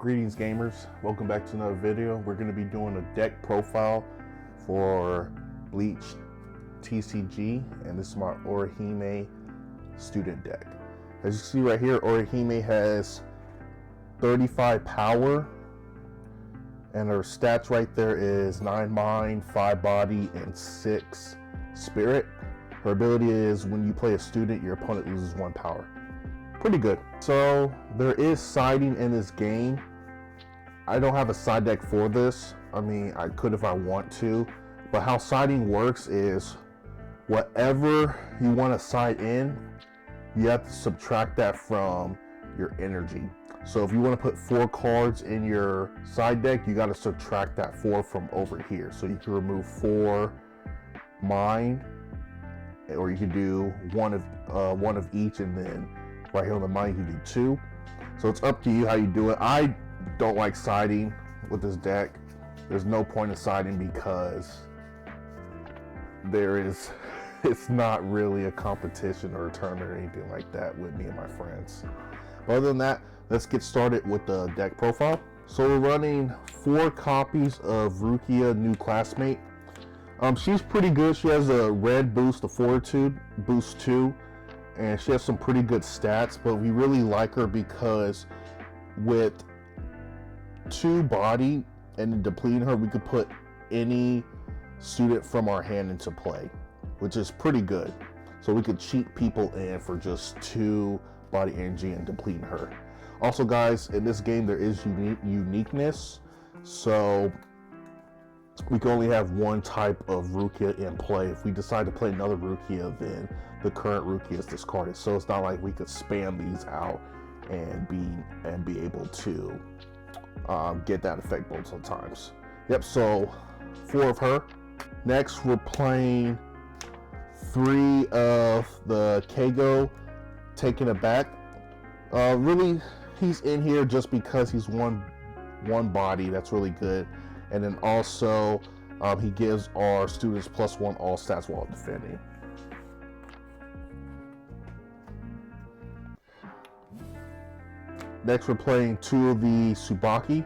Greetings gamers, welcome back to another video. We're going to be doing a deck profile for BLEACH TCG, and this is my Orihime student deck. As you see right here, Orihime has 35 power, and her stats right there is 9 mind, 5 body, and 6 spirit. Her ability is when you play a student, your opponent loses 1 power. Pretty good. So there is siding in this game. I don't have a side deck for this. I mean, I could if I want to, but how siding works is whatever you want to side in, you have to subtract that from your energy. So if you want to put 4 cards in your side deck, you got to subtract that 4 from over here. So you can remove 4 mind, or you can do one of each, and then right here on the mind you can do 2. So it's up to you how you do it. I don't like siding with this deck. There's no point in siding because it's not really a competition or a tournament or anything like that with me and my friends. But other than that, let's get started with the deck profile. So we're running 4 copies of Rukia New Classmate. She's pretty good. She has a red boost, a fortitude boost 2, and she has some pretty good stats, but we really like her because with 2 body and then depleting her, we could put any student from our hand into play, which is pretty good. So we could cheat people in for just 2 body energy and depleting her. Also guys, in this game there is uniqueness, so we can only have 1 type of Rukia in play. If we decide to play another Rukia, then the current Rukia is discarded. So it's not like we could spam these out and be able to get that effect multiple times. Yep, so 4 of her. Next, we're playing 3 of the Kago, Taking It Back. Really, he's in here just because he's one body. That's really good. And then also, he gives our students +1 all stats while defending. Next, we're playing 2 of the Tsubaki.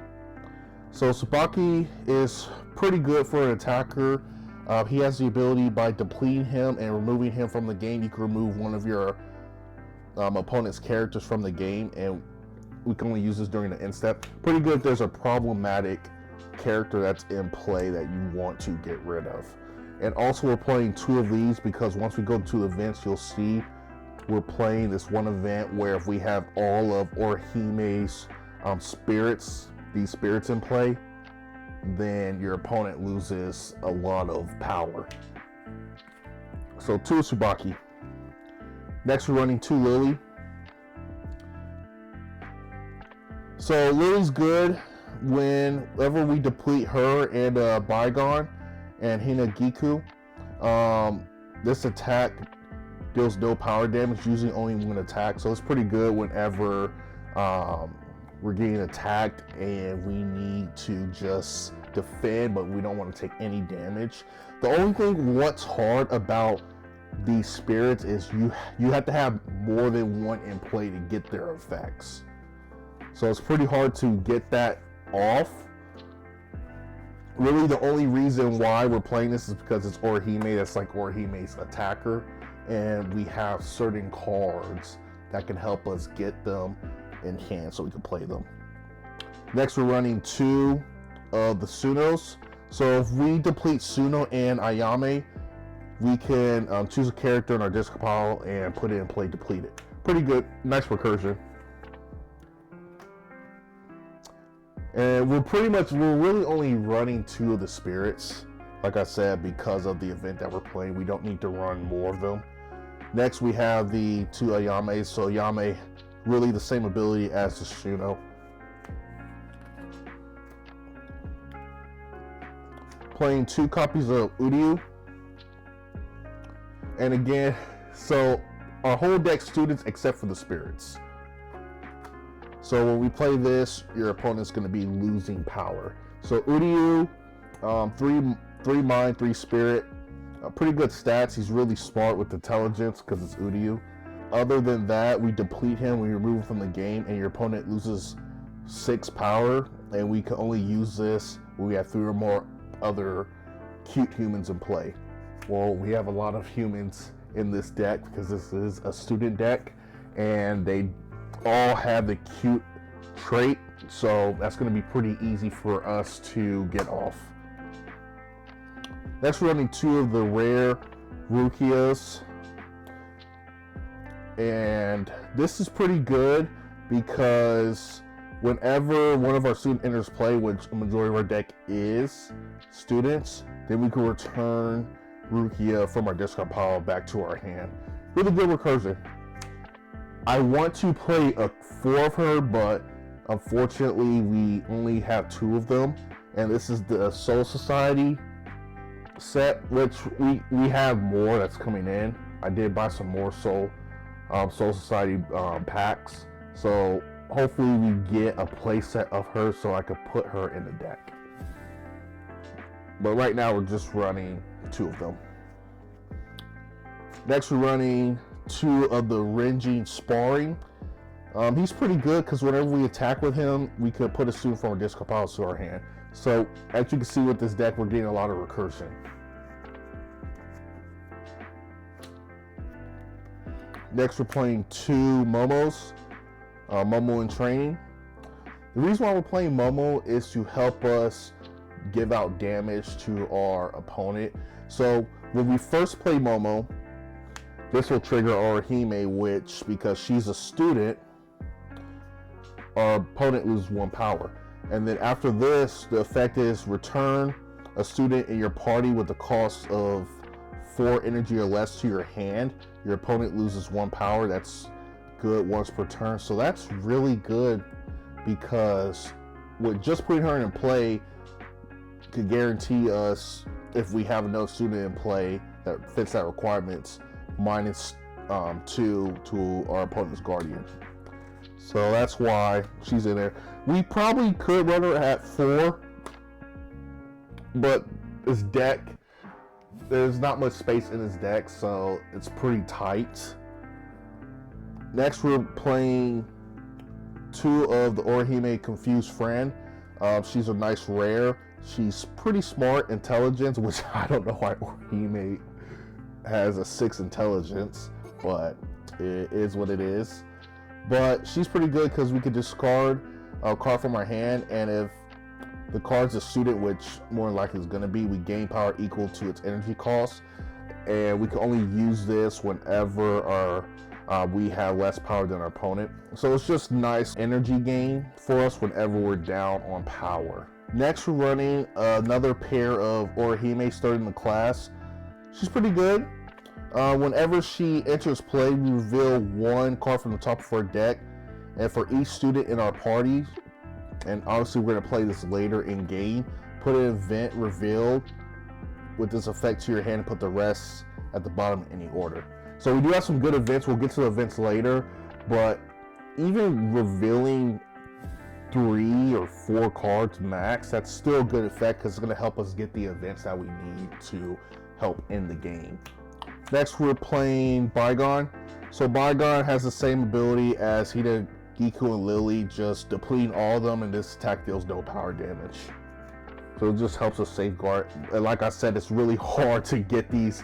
So Tsubaki is pretty good for an attacker. He has the ability, by depleting him and removing him from the game, you can remove one of your opponent's characters from the game, and we can only use this during the end step. Pretty good if there's a problematic character that's in play that you want to get rid of. And also we're playing 2 of these because once we go to events, you'll see we're playing this one event where if we have all of Orihime's these spirits in play, then your opponent loses a lot of power. So 2 Tsubaki. Next we're running 2 Lily. So Lily's good whenever we deplete her and Bygone and Hinagiku. This attack deals no power damage, using only 1 attack, so it's pretty good whenever we're getting attacked and we need to just defend, but we don't want to take any damage. The only thing what's hard about these spirits is you have to have more than 1 in play to get their effects. So it's pretty hard to get that off. Really, the only reason why we're playing this is because it's Orihime. That's like Orihime's attacker, and we have certain cards that can help us get them in hand so we can play them. Next, we're running 2 of the Sunos. So if we deplete Suno and Ayame, we can choose a character in our disc pile and put it in play depleted. Pretty good, nice recursion. And we're really only running 2 of the spirits, like I said, because of the event that we're playing. We don't need to run more of them. Next we have the 2 Ayames. So Ayame, really the same ability as the Suno. Playing 2 copies of Uryu. And again, so our whole deck students except for the spirits. So when we play this, your opponent's going to be losing power. So Uryu, 3 mind, 3 spirit, pretty good stats. He's really smart with intelligence because it's Uryu. Other than that, we deplete him, we remove him from the game, and your opponent loses 6 power, and we can only use this when we have 3 or more other cute humans in play. Well, we have a lot of humans in this deck because this is a student deck, and they all have the cute trait, so that's going to be pretty easy for us to get off. Next, we're running 2 of the rare Rukias, and this is pretty good because whenever one of our student enters play, which a majority of our deck is students, then we can return Rukia from our discard pile back to our hand. Really good recursion. I want to play 4 of her, but unfortunately we only have 2 of them, and this is the Soul Society set, which we have more that's coming in. I did buy some more Soul Society packs, so hopefully we get a play set of her so I could put her in the deck. But right now we're just running 2 of them. Next, we're running 2 of the Renjin Sparring. He's pretty good because whenever we attack with him, we could put a student from our discard pile to our hand. So as you can see with this deck, we're getting a lot of recursion. Next, we're playing 2 Momos, Momo in training. The reason why we're playing Momo is to help us give out damage to our opponent. So when we first play Momo, this will trigger Orihime, which, because she's a student, our opponent loses 1 power. And then after this, the effect is return a student in your party with the cost of 4 energy or less to your hand. Your opponent loses 1 power. That's good once per turn. So that's really good because with just putting her in play could guarantee us, if we have another student in play that fits that requirements, -2 to our opponent's guardian. So that's why she's in there. We probably could run her at 4, but this deck, there's not much space in this deck, so it's pretty tight. Next, we're playing 2 of the Orihime Confused Friend. She's a nice rare. She's pretty smart, intelligence, which I don't know why Orihime has a 6 intelligence, but it is what it is. But she's pretty good because we could discard a card from our hand, and if the card's a student, which more than likely is going to be, we gain power equal to its energy cost, and we can only use this whenever we have less power than our opponent. So it's just nice energy gain for us whenever we're down on power. Next, we're running another pair of Orihime starting the class. She's pretty good. Whenever she enters play, we reveal 1 card from the top of our deck, and for each student in our party, and obviously we're going to play this later in game, put an event revealed with this effect to your hand and put the rest at the bottom in any order. So we do have some good events. We'll get to the events later, but even revealing 3 or 4 cards max, that's still a good effect because it's going to help us get the events that we need to help in the game. Next, we're playing Bygone. So Bygone has the same ability as Hida, Giku, and Lily, just depleting all of them, and this attack deals no power damage. So it just helps us safeguard. And like I said, it's really hard to get these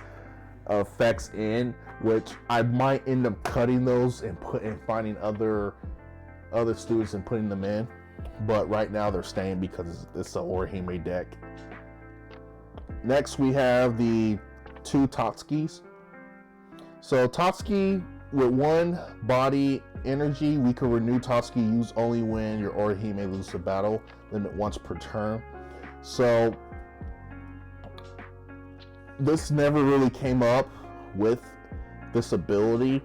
effects in, which I might end up cutting those and finding other students and putting them in. But right now they're staying because it's an Orihime deck. Next, we have the 2 Totskis. So Totski, with 1 body energy, we can renew Totski used only when your Orihime loses a battle, limit once per turn. So this never really came up with this ability,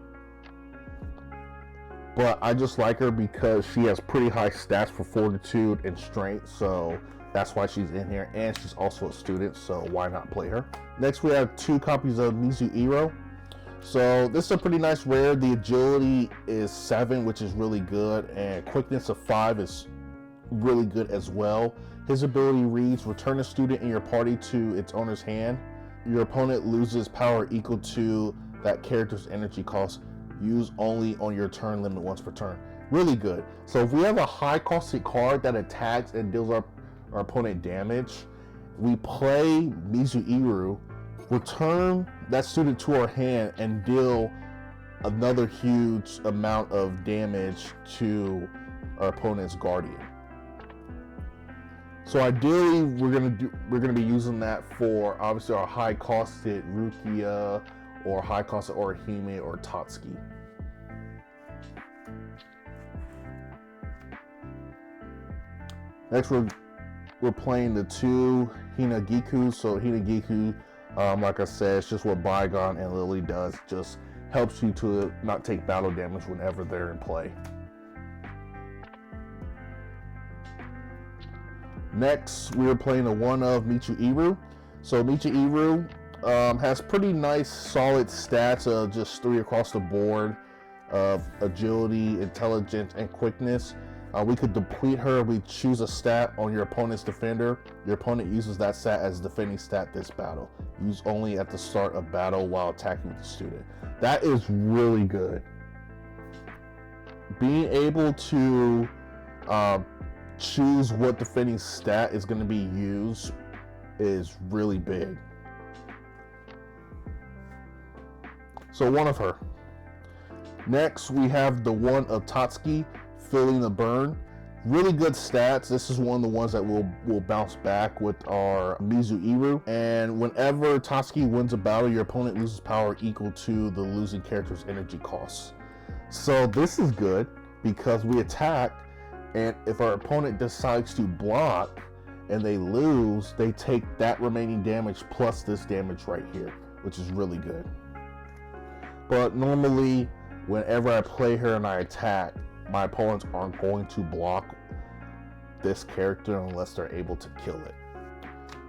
but I just like her because she has pretty high stats for fortitude and strength, so that's why she's in here, and she's also a student, so why not play her? Next, we have 2 copies of Mizuiro. So this is a pretty nice rare. The agility is 7, which is really good, and quickness of 5 is really good as well. His ability reads, return a student in your party to its owner's hand. Your opponent loses power equal to that character's energy cost. Use only on your turn, limit once per turn. Really good. So if we have a high costed card that attacks and deals our opponent damage, we play Mizuiru, return that student to our hand, and deal another huge amount of damage to our opponent's guardian. So ideally, we're gonna be using that for obviously our high costed Rukia or high costed Orihime or Tatsuki. Next, we're playing the 2 Hinagiku. So Hinagiku, like I said, it's just what Bygone and Lily does. Just helps you to not take battle damage whenever they're in play. Next, we are playing a 1 of Mizuiru. So Mizuiru has pretty nice, solid stats of just 3 across the board of agility, intelligence, and quickness. We could deplete her. We choose a stat on your opponent's defender. Your opponent uses that stat as defending stat this battle. Use only at the start of battle while attacking with the student. That is really good. Being able to choose what defending stat is going to be used is really big. So 1 of her. Next, we have the 1 of Tatsuki, Feeling the Burn. Really good stats. This is one of the ones that will bounce back with our Mizuiru. And whenever Tatsuki wins a battle, your opponent loses power equal to the losing character's energy costs. So this is good because we attack, and if our opponent decides to block and they lose, they take that remaining damage plus this damage right here, which is really good. But normally, whenever I play her and I attack, my opponents aren't going to block this character unless they're able to kill it.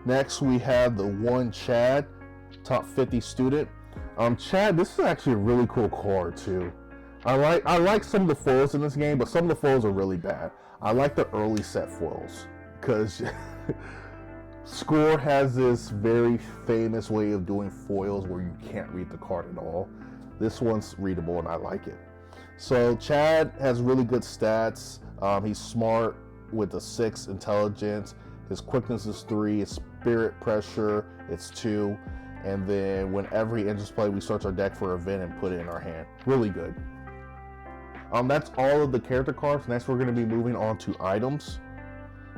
Next, we have the 1 Chad, top 50 student. Chad, this is actually a really cool card too. I like some of the foils in this game, but some of the foils are really bad. I like the early set foils because Score has this very famous way of doing foils where you can't read the card at all. This one's readable and I like it. So Chad has really good stats. He's smart with a 6 intelligence. His quickness is 3. His spirit pressure it's 2. And then whenever he enters play, we search our deck for an event and put it in our hand. Really good. That's all of the character cards. Next, we're going to be moving on to items.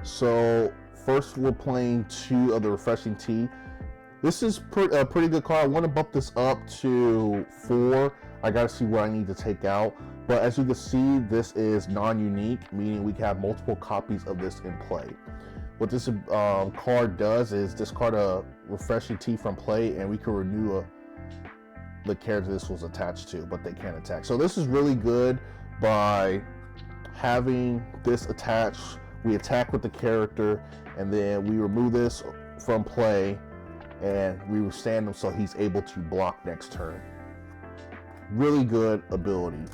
So first, we're playing 2 of the Refreshing Tea. This is a pretty good card. I want to bump this up to 4. I got to see what I need to take out. But as you can see, this is non-unique, meaning we can have multiple copies of this in play. What this card does is discard a Refreshing Tea from play, and we can renew the character this was attached to, but they can't attack. So this is really good by having this attached. We attack with the character, and then we remove this from play, and we withstand him so he's able to block next turn. Really good ability.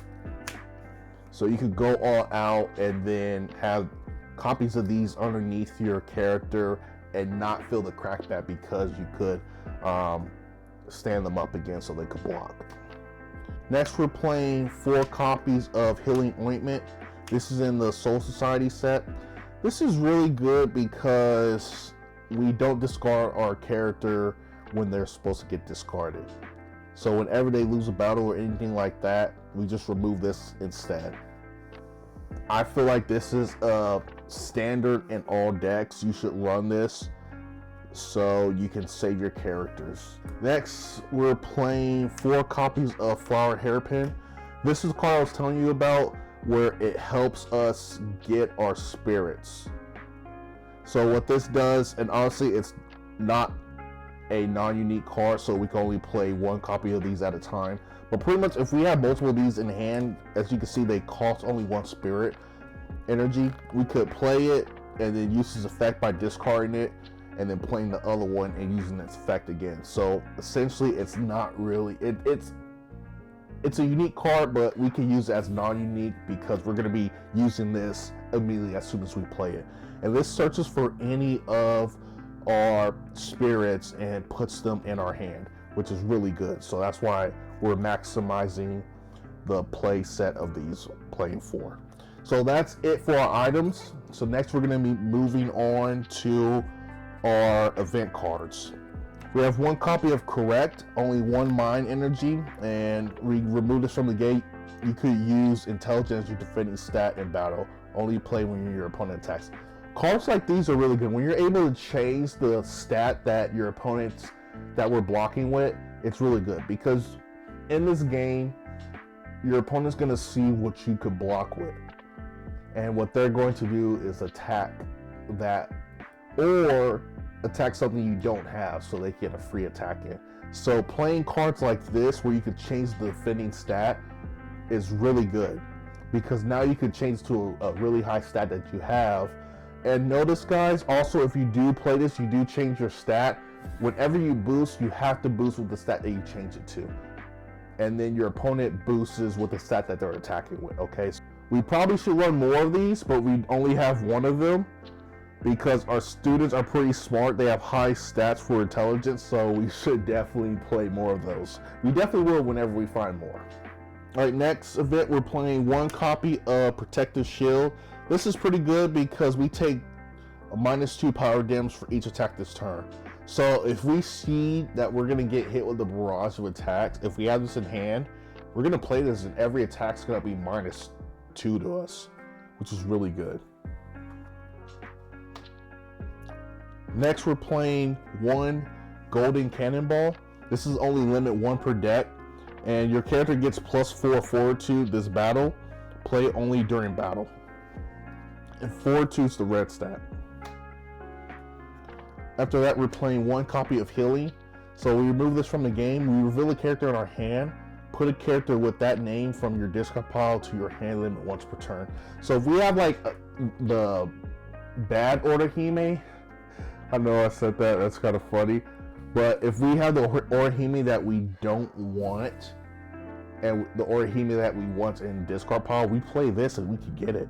So you could go all out and then have copies of these underneath your character and not feel the crackback because you could stand them up again so they could block. Next, we're playing 4 copies of Healing Ointment. This is in the Soul Society set. This is really good because we don't discard our character when they're supposed to get discarded. So whenever they lose a battle or anything like that, we just remove this instead. I feel like this is a standard in all decks. You should run this so you can save your characters. Next, we're playing 4 copies of Flower Hairpin. This is the card I was telling you about where it helps us get our spirits. So what this does, and honestly it's not a non-unique card, so we can only play 1 copy of these at a time. But pretty much if we have multiple of these in hand, as you can see, they cost only 1 spirit energy. We could play it and then use its effect by discarding it and then playing the other one and using its effect again. So essentially it's not really, it's a unique card, but we can use it as non-unique because we're going to be using this immediately as soon as we play it. And this searches for any of our spirits and puts them in our hand, which is really good. So that's why we're maximizing the play set of these, playing 4. So that's it for our items. So next we're going to be moving on to our event cards. We have one copy of Correct, only one mind energy, and we remove this from the gate. You could use Intelligence, your defending stat in battle. Only play when your opponent attacks. Cards like these are really good. When you're able to change the stat that your opponents that we're blocking with, it's really good, because in this game, your opponent's going to see what you could block with. And what they're going to do is attack that, or attack something you don't have so they get a free attack in. So playing cards like this where you could change the defending stat is really good, because now you could change to a really high stat that you have. And notice, guys, also if you do play this, you do change your stat. Whenever you boost, you have to boost with the stat that you change it to. And then your opponent boosts with the stat that they're attacking with, okay? So we probably should run more of these, but we only have one of them because our students are pretty smart. They have high stats for intelligence, so we should definitely play more of those. We definitely will whenever we find more. All right, next event, we're playing one copy of Protective Shield. This is pretty good because we take a -2 power damage for each attack this turn. So if we see that we're gonna get hit with the barrage of attacks, if we have this in hand, we're gonna play this and every attack's gonna be -2 to us, which is really good. Next, we're playing one Golden Cannonball. This is only limit 1 per deck, and your character gets +4 fortitude this battle. Play only during battle. And fortitude's the red stat. After that, we're playing one copy of Healing. So we remove this from the game. We reveal a character in our hand. Put a character with that name from your discard pile to your hand limit once per turn. So if we have like the bad Orihime, I know I said that, that's kind of funny. But if we have the Orihime that we don't want, and the Orihime that we want in discard pile, we play this and we can get it.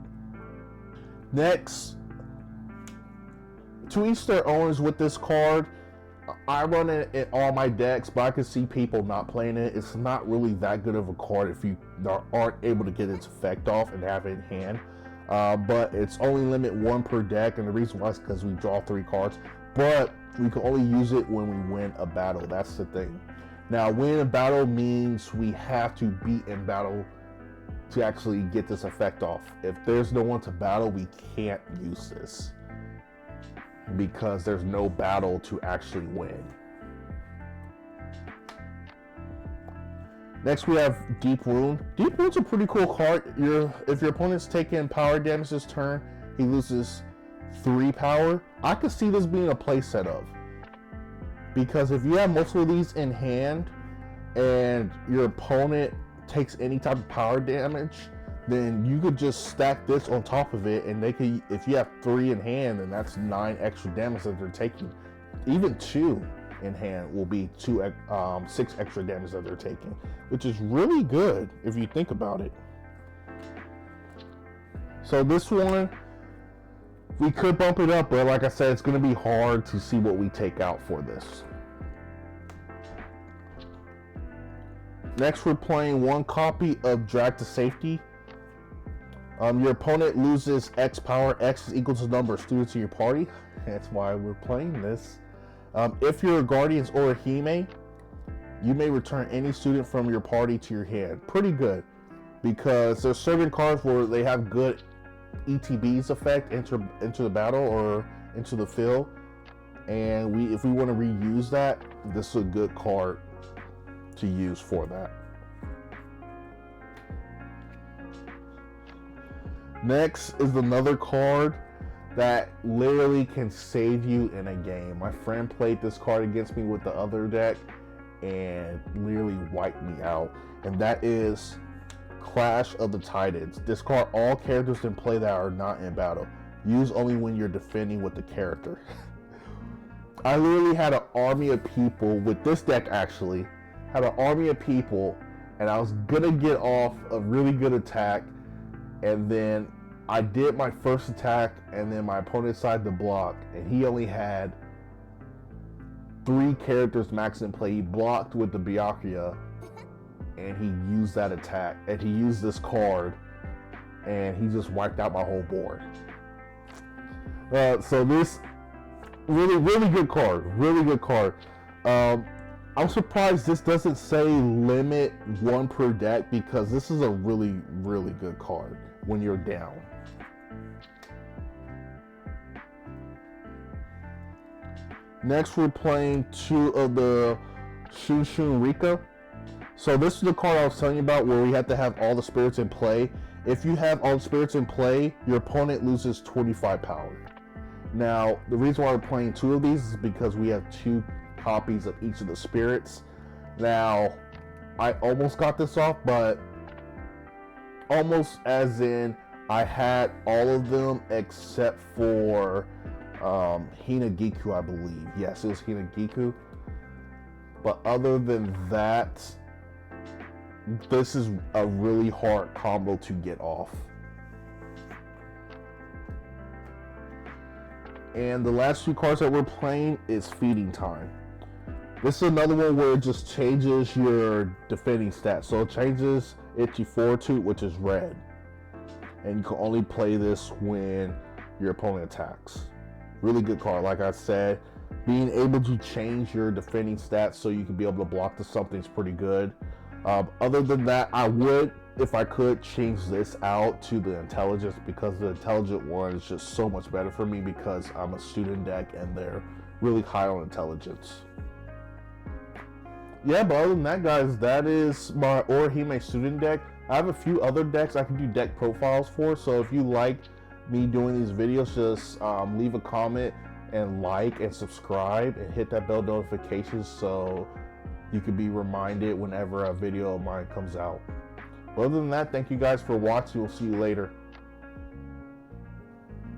Next, to each their owners with this card. I run it in all my decks, but I can see people not playing it. It's not really that good of a card if you aren't able to get its effect off and have it in hand. But it's only limit 1 per deck, and the reason why is because we draw 3 cards. But we can only use it when we win a battle. That's the thing. Now, win a battle means we have to beat in battle to actually get this effect off. If there's no one to battle, we can't use this, because there's no battle to actually win. Next, we have Deep Wound. Deep Wound's a pretty cool card. If your opponent's taking power damage this turn, he loses 3 power. I could see this being a play set of, because if you have most of these in hand and your opponent takes any type of power damage, then you could just stack this on top of it, and they could, if you have 3 in hand, then that's 9 extra damage that they're taking. Even 2 in hand will be 6 extra damage that they're taking, which is really good if you think about it. So this one, we could bump it up, but like I said, it's going to be hard to see what we take out for this. Next, we're playing one copy of Drag to Safety. Your opponent loses X power. X is equal to the number of students in your party. That's why we're playing this. If your guardian's Orihime, you may return any student from your party to your hand. Pretty good, because there's certain cards where they have good ETB's effect into the battle or into the field, and if we want to reuse that, this is a good card to use for that. Next is another card that literally can save you in a game. My friend played this card against me with the other deck and literally wiped me out, and that is Clash of the Titans. Discard all characters in play that are not in battle. Use only when you're defending with the character. I literally had an army of people with this deck, actually had an army of people, and I was gonna get off a really good attack, and then I did my first attack, and then my opponent decided to block, and he only had 3 characters max in play. He blocked with the Byakuya, and he used that attack, and he used this card and he just wiped out my whole board. So this really good card. Really good card. I'm surprised this doesn't say limit 1 per deck, because this is a really good card when you're down. Next, we're playing 2 of the Shun Rika. So this is the card I was telling you about, where we have to have all the spirits in play. If you have all the spirits in play, your opponent loses 25 power. Now, the reason why we're playing 2 of these is because we have 2 copies of each of the spirits. Now, I almost got this off, but almost as in I had all of them except for Hinagiku, I believe. Yes, it was Hinagiku. But other than that, this is a really hard combo to get off. And the last 2 cards that we're playing is Feeding Time. This is another one where it just changes your defending stats. So it changes it to Fortitude, which is red. And you can only play this when your opponent attacks. Really good card. Like I said, being able to change your defending stats so you can be able to block to something is pretty good. Other than that, I would, if I could, change this out to the intelligence, because the intelligent one is just so much better for me, because I'm a student deck and they're really high on intelligence. Yeah, but other than that, guys, that is my Orihime student deck. I have a few other decks I can do deck profiles for, so if you like me doing these videos, just leave a comment and like and subscribe and hit that bell notification so you can be reminded whenever a video of mine comes out. But other than that, thank you guys for watching. We'll see you later.